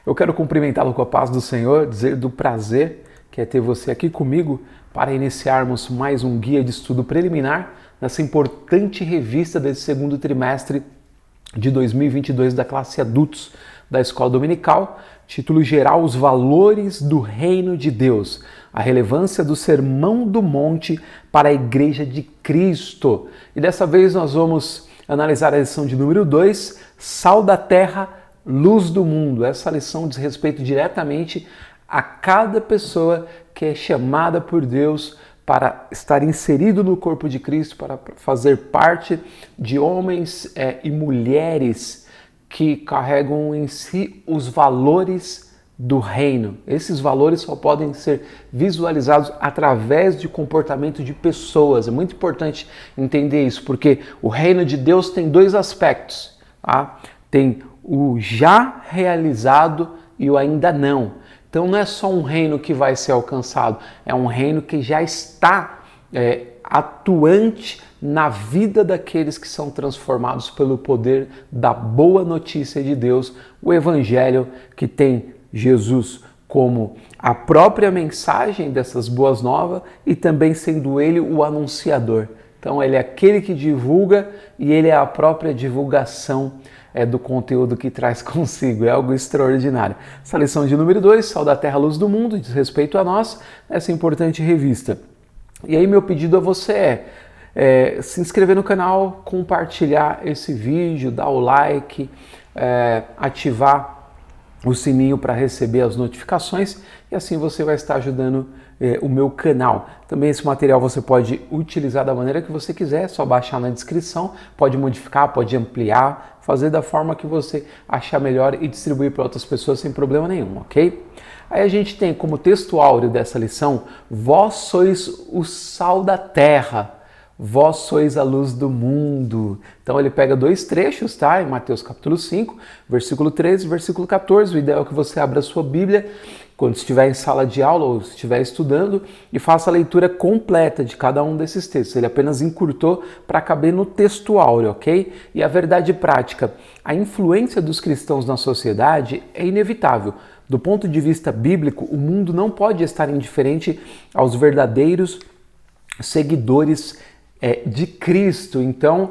Eu quero cumprimentá-lo com a paz do Senhor, dizer do prazer que é ter você aqui comigo para iniciarmos mais um guia de estudo preliminar nessa importante revista desse segundo trimestre de 2022 da classe Adultos da Escola Dominical, título geral Os Valores do Reino de Deus, a relevância do Sermão do Monte para a Igreja de Cristo. E dessa vez nós vamos analisar a lição de número 2, Sal da Terra, Luz do Mundo. Essa lição diz respeito diretamente a cada pessoa que é chamada por Deus para estar inserido no corpo de Cristo, para fazer parte de homens e mulheres que carregam em si os valores do reino. Esses valores só podem ser visualizados através de comportamento de pessoas. É muito importante entender isso, porque o reino de Deus tem dois aspectos, tá? Tem o já realizado e o ainda não. Então não é só um reino que vai ser alcançado, é um reino que já está atuante na vida daqueles que são transformados pelo poder da boa notícia de Deus, o Evangelho, que tem Jesus como a própria mensagem dessas boas novas e também sendo ele o anunciador. Então ele é aquele que divulga e ele é a própria divulgação do conteúdo que traz consigo. É algo extraordinário. Essa lição de número 2, Sal da Terra, Luz do Mundo, diz respeito a nós, essa importante revista. E aí meu pedido a você é se inscrever no canal, compartilhar esse vídeo, dar o like, ativar o sininho para receber as notificações e assim você vai estar ajudando o meu canal. Também esse material você pode utilizar da maneira que você quiser, é só baixar na descrição, pode modificar, pode ampliar, fazer da forma que você achar melhor e distribuir para outras pessoas sem problema nenhum, ok? Aí a gente tem como texto áureo dessa lição, vós sois o sal da terra, vós sois a luz do mundo. Então ele pega dois trechos, tá? Em Mateus capítulo 5, versículo 13 e versículo 14. O ideal é que você abra a sua Bíblia quando estiver em sala de aula ou estiver estudando e faça a leitura completa de cada um desses textos. Ele apenas encurtou para caber no texto áureo, ok? E a verdade prática, a influência dos cristãos na sociedade é inevitável. Do ponto de vista bíblico, o mundo não pode estar indiferente aos verdadeiros seguidores de Cristo. Então,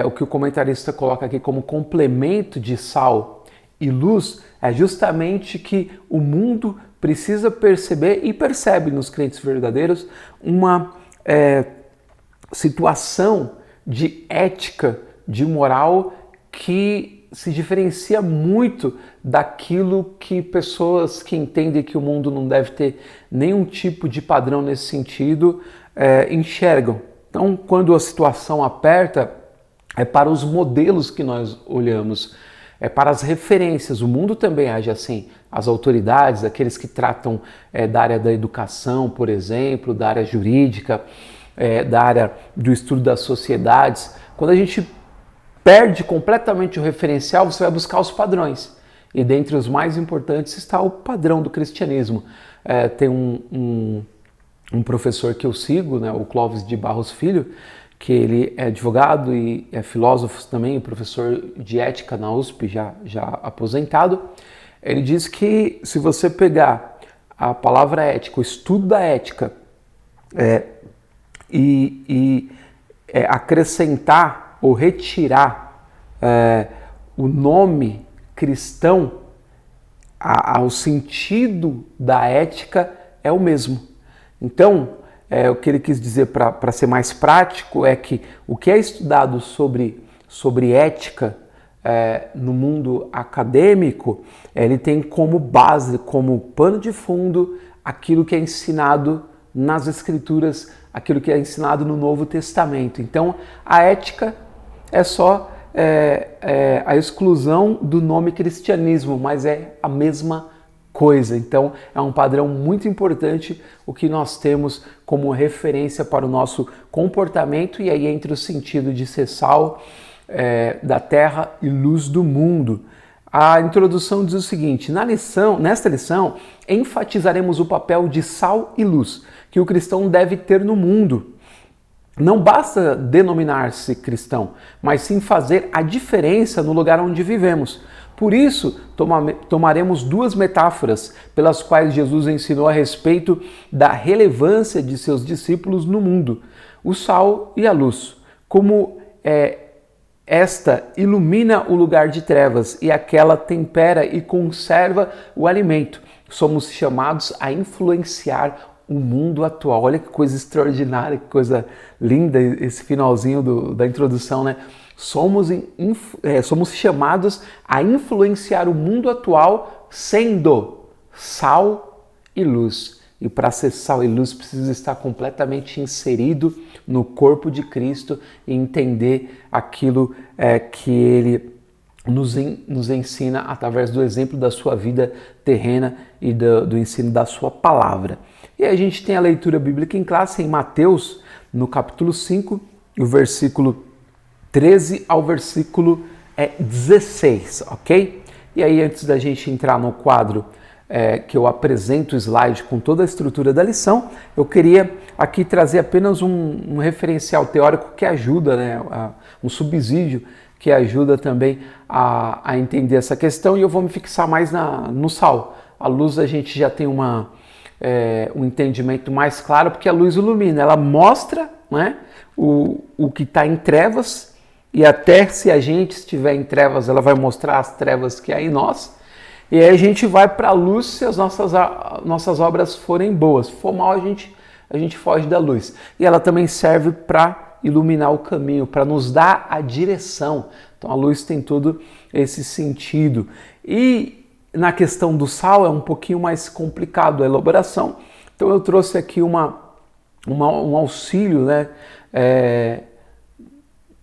o que o comentarista coloca aqui como complemento de sal e luz é justamente que o mundo precisa perceber e percebe nos crentes verdadeiros uma situação de ética, de moral que se diferencia muito daquilo que pessoas que entendem que o mundo não deve ter nenhum tipo de padrão nesse sentido enxergam. Então, quando a situação aperta, é para os modelos que nós olhamos, é para as referências. O mundo também age assim. As autoridades, aqueles que tratam da área da educação, por exemplo, da área jurídica, da área do estudo das sociedades. Quando a gente perde completamente o referencial, você vai buscar os padrões. E dentre os mais importantes está o padrão do cristianismo. Tem um professor que eu sigo, né, o Clóvis de Barros Filho, que ele é advogado e é filósofo também, professor de ética na USP, já aposentado. Ele diz que se você pegar a palavra ética, o estudo da ética, acrescentar ou retirar o nome cristão, o sentido da ética é o mesmo. Então, o que ele quis dizer para ser mais prático é que o que é estudado sobre ética no mundo acadêmico, ele tem como base, como pano de fundo, aquilo que é ensinado nas Escrituras, aquilo que é ensinado no Novo Testamento. Então, a ética é só a exclusão do nome cristianismo, mas é a mesma coisa. Então é um padrão muito importante o que nós temos como referência para o nosso comportamento, e aí entra o sentido de ser sal da terra e luz do mundo. A introdução diz o seguinte: nesta lição enfatizaremos o papel de sal e luz que o cristão deve ter no mundo. Não basta denominar-se cristão, mas sim fazer a diferença no lugar onde vivemos. Por isso, tomaremos duas metáforas pelas quais Jesus ensinou a respeito da relevância de seus discípulos no mundo: o sal e a luz. Como esta ilumina o lugar de trevas e aquela tempera e conserva o alimento. Somos chamados a influenciar o mundo atual. Olha que coisa extraordinária, que coisa linda esse finalzinho da introdução, né? Somos chamados a influenciar o mundo atual sendo sal e luz. E para ser sal e luz precisa estar completamente inserido no corpo de Cristo e entender aquilo que Ele nos ensina através do exemplo da sua vida terrena e do ensino da sua palavra. E a gente tem a leitura bíblica em classe em Mateus, no capítulo 5, o versículo 13 ao versículo 16, ok? E aí, antes da gente entrar no quadro que eu apresento o slide com toda a estrutura da lição, eu queria aqui trazer apenas um referencial teórico que ajuda, né, um subsídio que ajuda também a entender essa questão, e eu vou me fixar mais no sal. A luz a gente já tem um entendimento mais claro, porque a luz ilumina, ela mostra, né, o que está em trevas, e até se a gente estiver em trevas, ela vai mostrar as trevas que há em nós. E aí a gente vai para a luz se as nossas obras forem boas. Se for mal, a gente foge da luz. E ela também serve para iluminar o caminho, para nos dar a direção. Então a luz tem todo esse sentido. E na questão do sal é um pouquinho mais complicado a elaboração. Então eu trouxe aqui um auxílio, né,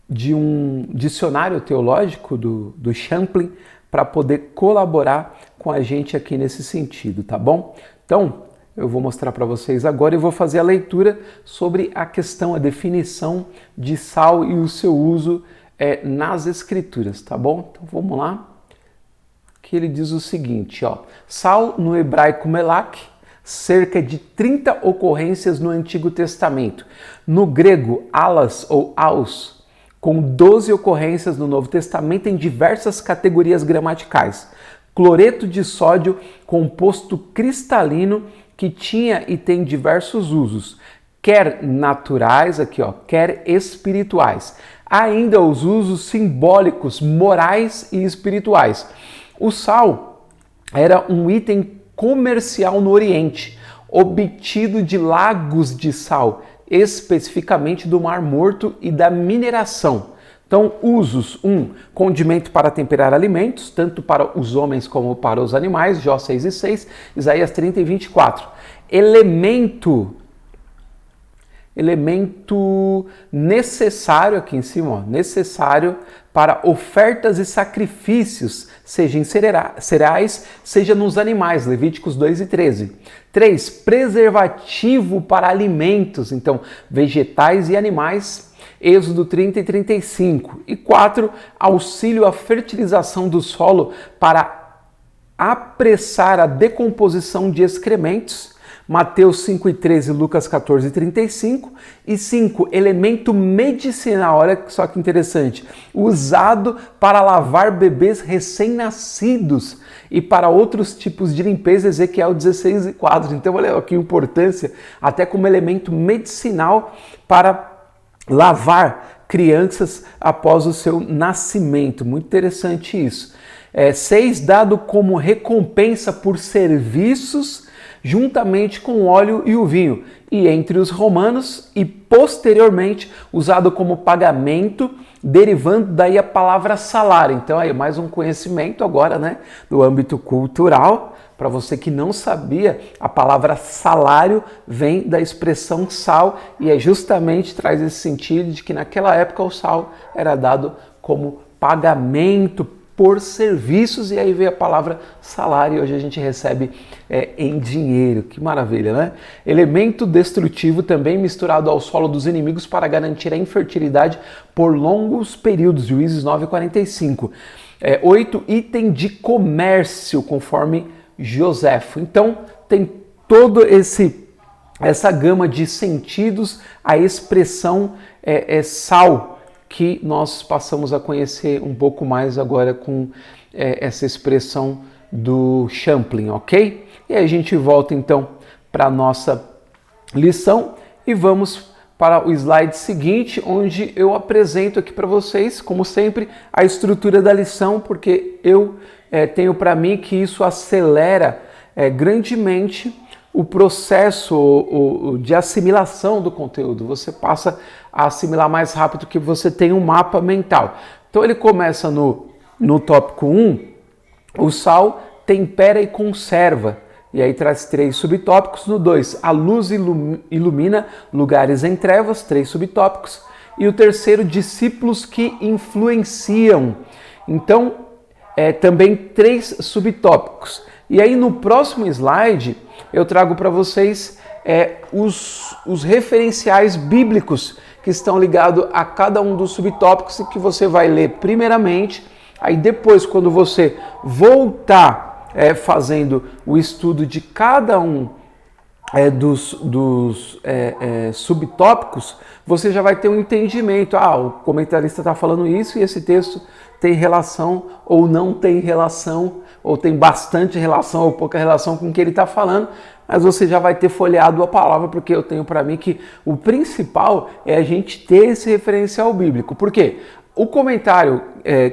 de um dicionário teológico do Champlin, para poder colaborar com a gente aqui nesse sentido, tá bom? Então, eu vou mostrar para vocês agora e vou fazer a leitura sobre a questão, a definição de sal e o seu uso nas Escrituras, tá bom? Então, vamos lá. Que ele diz o seguinte, ó: sal no hebraico melach, cerca de 30 ocorrências no Antigo Testamento. No grego, alas ou aos, com 12 ocorrências no Novo Testamento em diversas categorias gramaticais. Cloreto de sódio, composto cristalino que tinha e tem diversos usos, quer naturais, aqui ó, quer espirituais. Há ainda os usos simbólicos, morais e espirituais. O sal era um item comercial no Oriente, obtido de lagos de sal, especificamente do Mar Morto e da mineração. Então, usos: 1. Condimento para temperar alimentos, tanto para os homens como para os animais, Jó 6 e 6, Isaías 30 e 24. Elemento necessário, aqui em cima, ó, necessário para ofertas e sacrifícios, seja em cereais, seja nos animais, Levíticos 2 e 13. 3. Preservativo para alimentos, então, vegetais e animais, Êxodo 30 e 35. E 4. Auxílio à fertilização do solo para apressar a decomposição de excrementos, Mateus 5 e 13, Lucas 14 e 35. E 5. Elemento medicinal, olha só que interessante, usado para lavar bebês recém-nascidos e para outros tipos de limpeza, Ezequiel 16 e 4. Então olha aqui a importância, até como elemento medicinal para lavar crianças após o seu nascimento. Muito interessante isso. 6. Dado como recompensa por serviços juntamente com o óleo e o vinho, e entre os romanos, e posteriormente usado como pagamento, derivando daí a palavra salário. Então aí mais um conhecimento agora, né, do âmbito cultural. Para você que não sabia, a palavra salário vem da expressão sal, e justamente traz esse sentido de que naquela época o sal era dado como pagamento por serviços, e aí veio a palavra salário, e hoje a gente recebe em dinheiro. Que maravilha, né? Elemento destrutivo também misturado ao solo dos inimigos para garantir a infertilidade por longos períodos, Juízes 9:45. 8. Item de comércio, conforme Joséfo. Então tem todo essa gama de sentidos, a expressão sal, que nós passamos a conhecer um pouco mais agora com essa expressão do Champlin, ok? E aí a gente volta então para a nossa lição e vamos para o slide seguinte, onde eu apresento aqui para vocês, como sempre, a estrutura da lição, porque eu tenho para mim que isso acelera grandemente o processo de assimilação do conteúdo. Você passa a assimilar mais rápido que você tem um mapa mental. Então ele começa no tópico 1, o sal tempera e conserva. E aí traz 3 subtópicos. No 2, a luz ilumina lugares em trevas, 3 subtópicos. E o terceiro, discípulos que influenciam. Então, também 3 subtópicos. E aí no próximo slide, eu trago para vocês os referenciais bíblicos que estão ligados a cada um dos subtópicos e que você vai ler primeiramente. Aí depois, quando você voltar fazendo o estudo de cada um dos subtópicos, você já vai ter um entendimento. O comentarista está falando isso e esse texto tem relação ou não tem relação, ou tem bastante relação ou pouca relação com o que ele está falando, mas você já vai ter folheado a palavra, porque eu tenho para mim que o principal é a gente ter esse referencial bíblico. Por quê? O comentário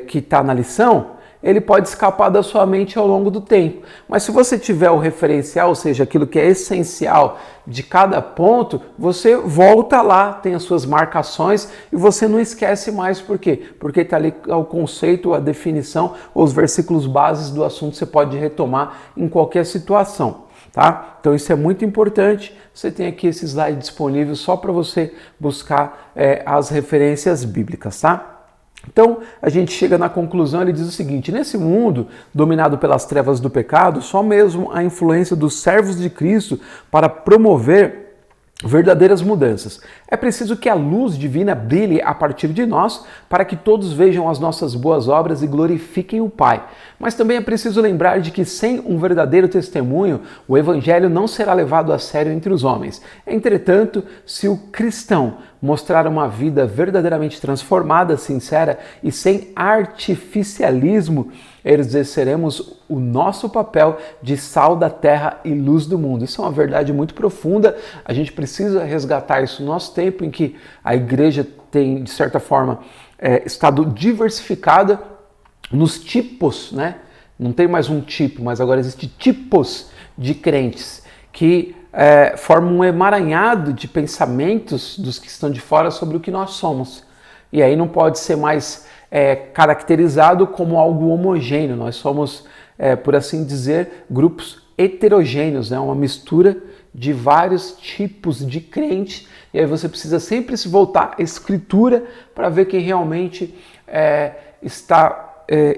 que está na lição, ele pode escapar da sua mente ao longo do tempo. Mas se você tiver o referencial, ou seja, aquilo que é essencial de cada ponto, você volta lá, tem as suas marcações e você não esquece mais. Por quê? Porque está ali o conceito, a definição, ou os versículos bases do assunto, você pode retomar em qualquer situação. Tá? Então isso é muito importante. Você tem aqui esse slide disponível só para você buscar as referências bíblicas, tá? Então, a gente chega na conclusão, ele diz o seguinte: nesse mundo dominado pelas trevas do pecado, só mesmo a influência dos servos de Cristo para promover verdadeiras mudanças. É preciso que a luz divina brilhe a partir de nós para que todos vejam as nossas boas obras e glorifiquem o Pai. Mas também é preciso lembrar de que sem um verdadeiro testemunho, o Evangelho não será levado a sério entre os homens. Entretanto, se o cristão mostrar uma vida verdadeiramente transformada, sincera e sem artificialismo, exerceremos o nosso papel de sal da terra e luz do mundo. Isso é uma verdade muito profunda. A gente precisa resgatar isso no nosso tempo em que a igreja tem, de certa forma, estado diversificada nos tipos, né? Não tem mais um tipo, mas agora existem tipos de crentes que formam um emaranhado de pensamentos dos que estão de fora sobre o que nós somos. E aí não pode ser mais caracterizado como algo homogêneo. Nós somos, por assim dizer, grupos heterogêneos, né? Uma mistura de vários tipos de crente. E aí você precisa sempre se voltar à Escritura para ver quem realmente está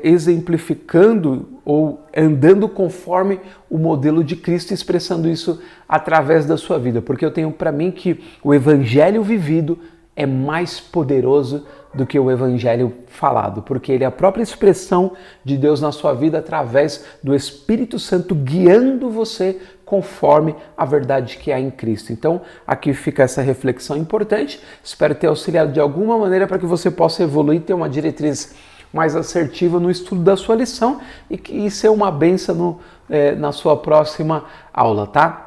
exemplificando ou andando conforme o modelo de Cristo, expressando isso através da sua vida. Porque eu tenho para mim que o evangelho vivido é mais poderoso do que o evangelho falado, porque ele é a própria expressão de Deus na sua vida através do Espírito Santo guiando você conforme a verdade que há em Cristo. Então, aqui fica essa reflexão importante. Espero ter auxiliado de alguma maneira para que você possa evoluir, ter uma diretriz mais assertiva no estudo da sua lição e ser uma bênção na sua próxima aula, tá?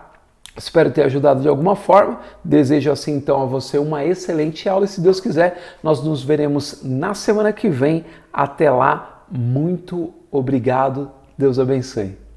Espero ter ajudado de alguma forma. Desejo assim então a você uma excelente aula e se Deus quiser, nós nos veremos na semana que vem. Até lá, muito obrigado. Deus abençoe.